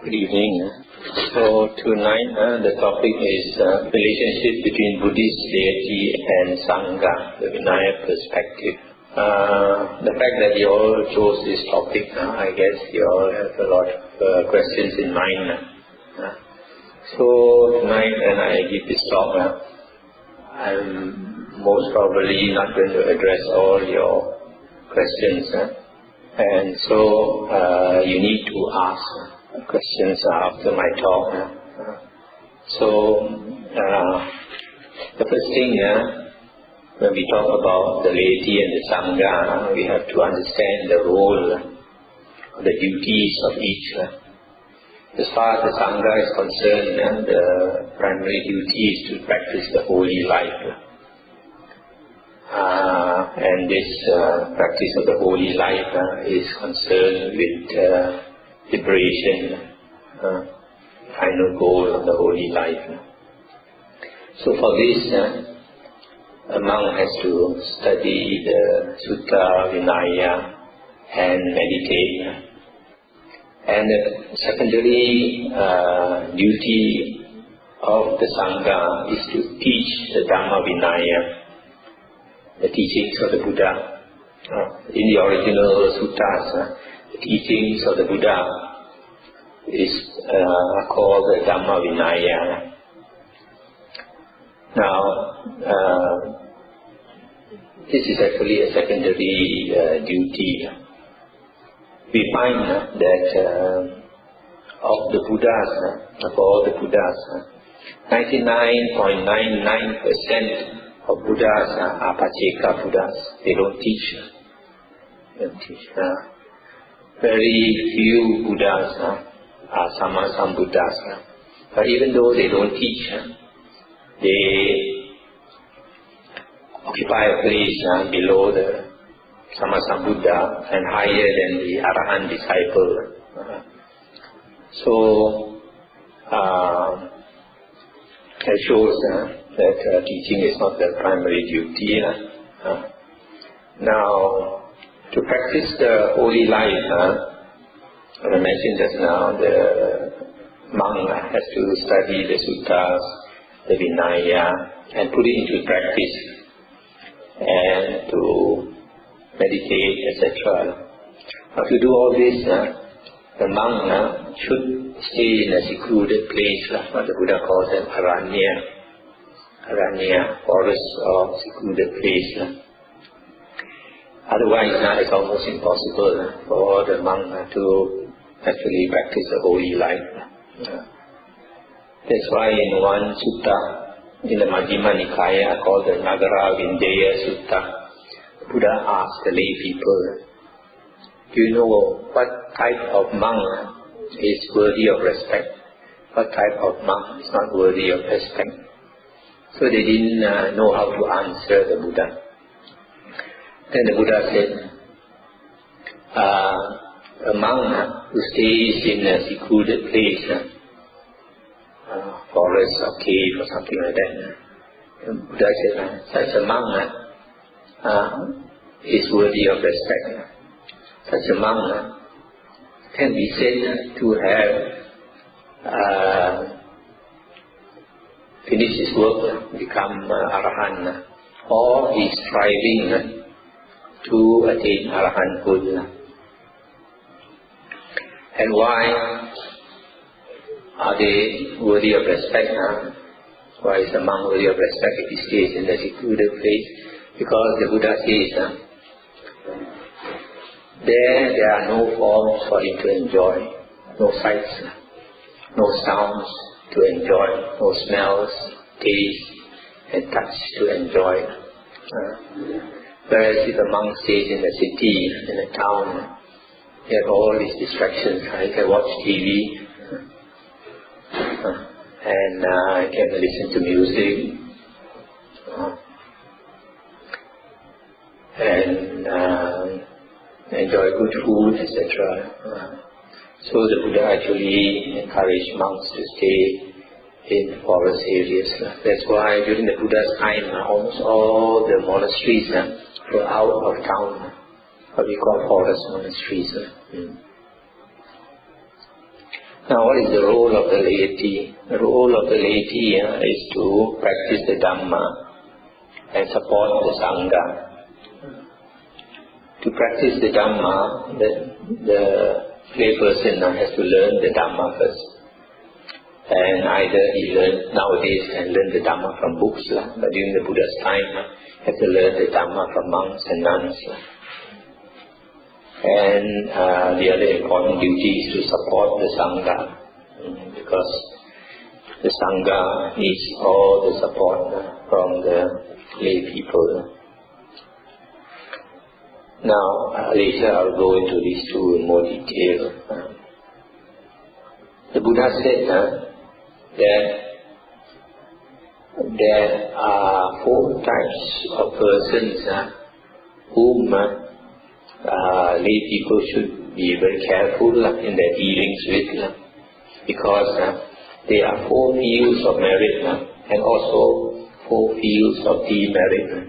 Good evening. So tonight the topic is relationship between Buddhist laity and Sangha, the Vinaya perspective. The fact that you all chose this topic, I guess you all have a lot of questions in mind. So tonight when I give this talk, I'm most probably not going to address all your questions. And so you need to ask questions after my talk. So the first thing, when we talk about the laity and the Sangha, we have to understand the role, the duties of each. As far as the Sangha is concerned, the primary duty is to practice the holy life. And this practice of the holy life is concerned with liberation, final goal of the holy life. So for this, a monk has to study the Sutta, Vinaya, and meditate. And the secondary duty of the Sangha is to teach the Dhammavuddho, the teachings of the Buddha. In the original suttas, the teachings of the Buddha is called the Dhammavuddho. Now, this is actually a secondary duty. We find that of the Buddhas, of all the Buddhas, 99.99% of Buddhas are Pacceka Buddhas. They don't teach. Very few Buddhas are Sammasambuddhas. But even though they don't teach, they occupy a place below the Sammasambuddha and higher than the Arahant disciple. So it shows that teaching is not the primary duty. Now, to practice the holy life, as I mentioned just now, the monk has to study the suttas, the Vinaya, and put it into practice, and to meditate, etc. Now, to do all this, the monk should stay in a secluded place, what the Buddha calls an aranya, forest or secluded place. Otherwise, it's almost impossible for the monk to actually practice the holy life. That's why in one sutta in the Majjhima Nikaya called the Nagara Vindeya Sutta, Buddha asked the lay people, do you know what type of monk is worthy of respect? What type of monk is not worthy of respect? So they didn't know how to answer the Buddha. Then the Buddha said, a monk who stays in a secluded place, forest or cave or something like that, the Buddha said, such a monk is worthy of respect. Such a monk can be said to have finished his work, become Arahant, or is striving to attain Arahanthood. And why are they worthy of respect? Why is a monk worthy of respect if he stays in the secluded place? Because the Buddha says, there are no forms for him to enjoy, no sights, no sounds to enjoy, no smells, taste and touch to enjoy. Whereas if a monk stays in a city, in a town, he has all these distractions. He can watch TV, and he can listen to music, and enjoy good food, etc. So the Buddha actually encouraged monks to stay in forest areas. That's why during the Buddha's time, almost all the monasteries were out of town, what we call forest monasteries. Now, what is the role of the laity? The role of the laity is to practice the Dhamma and support the Sangha. To practice the Dhamma, the layperson has to learn the Dhamma first. And either he learns, nowadays can learn the Dhamma from books, but during the Buddha's time, have to learn the Dhamma from monks and nuns. And the other important duty is to support the Sangha, because the Sangha needs all the support from the lay people. Now, later I'll go into these two in more detail. The Buddha said that there are 4 types of persons whom lay people should be very careful in their dealings with, because there are 4 fields of merit and also 4 fields of demerit.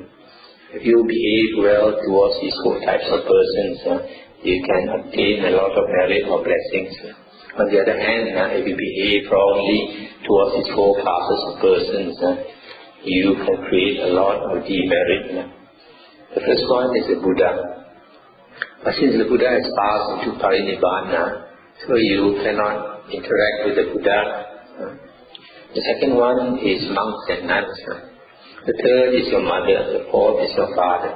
If you behave well towards these 4 types of persons, you can obtain a lot of merit or blessings. On the other hand, if you behave wrongly towards these 4 classes of persons, you can create a lot of demerit. The first one is the Buddha. But since the Buddha has passed into Parinibbana, so you cannot interact with the Buddha. The second one is monks and nuns. The third is your mother. The fourth is your father.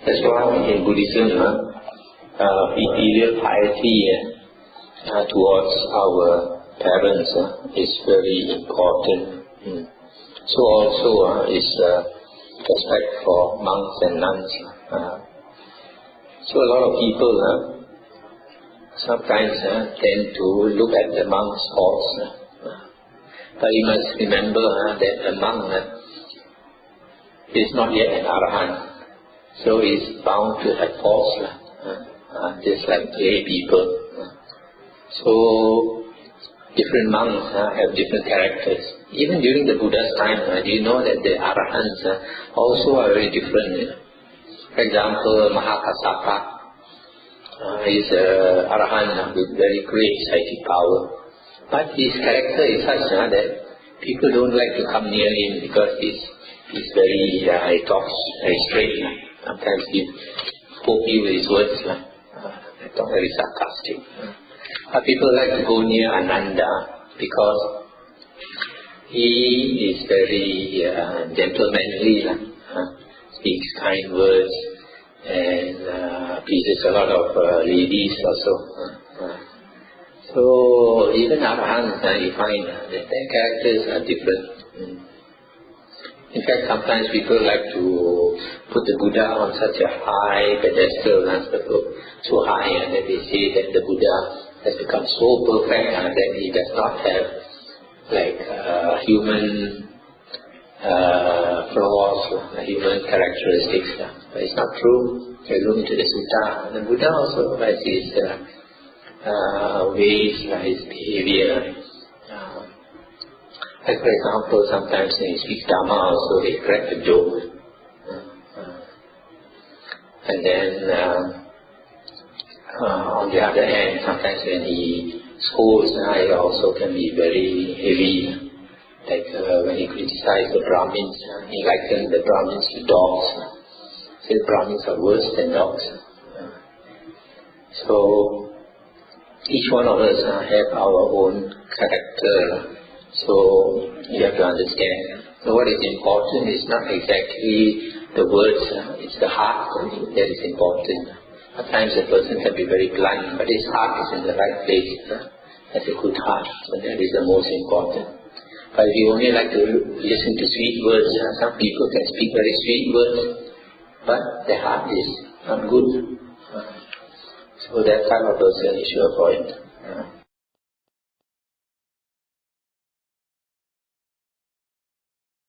That's why in Buddhism, filial piety towards our parents is very important. So also is respect for monks and nuns. So a lot of people sometimes tend to look at the monk's faults. But you must remember that a monk is not yet an arahant. So he is bound to have faults, just like lay people. So different monks have different characters. Even during the Buddha's time, do you know that the arahants also are very different? For example, Mahathera is an arahant with very great psychic power. But his character is such that people don't like to come near him because he's very, he talks very straight. Sometimes he poke you with his words. He talks very sarcastic. But people like to go near Ananda because he is very gentlemanly, speaks kind words and pleases a lot of ladies also. So even arahants, you find that their characters are different. In fact, sometimes people like to put the Buddha on such a high pedestal, so high, and then they say that the Buddha has become so perfect that he does not have like human flaws, human characteristics. But it's not true. You look into the Sutta, the Buddha also has his ways, his behavior. Like for example, sometimes when he speaks Dhamma also, he crack a joke. And then on the other hand, sometimes when he scolds, he also can be very heavy. Like when he criticizes the Brahmins, he likened the Brahmins to dogs. He said Brahmins are worse than dogs. So each one of us have our own character. So you have to understand. So what is important is not exactly the words, it's the heart that is important. At times a person can be very blunt, but his heart is in the right place. That's a good heart, so that is the most important. But if you only like to listen to sweet words, some people can speak very sweet words, but their heart is not good. So that type of person is your point.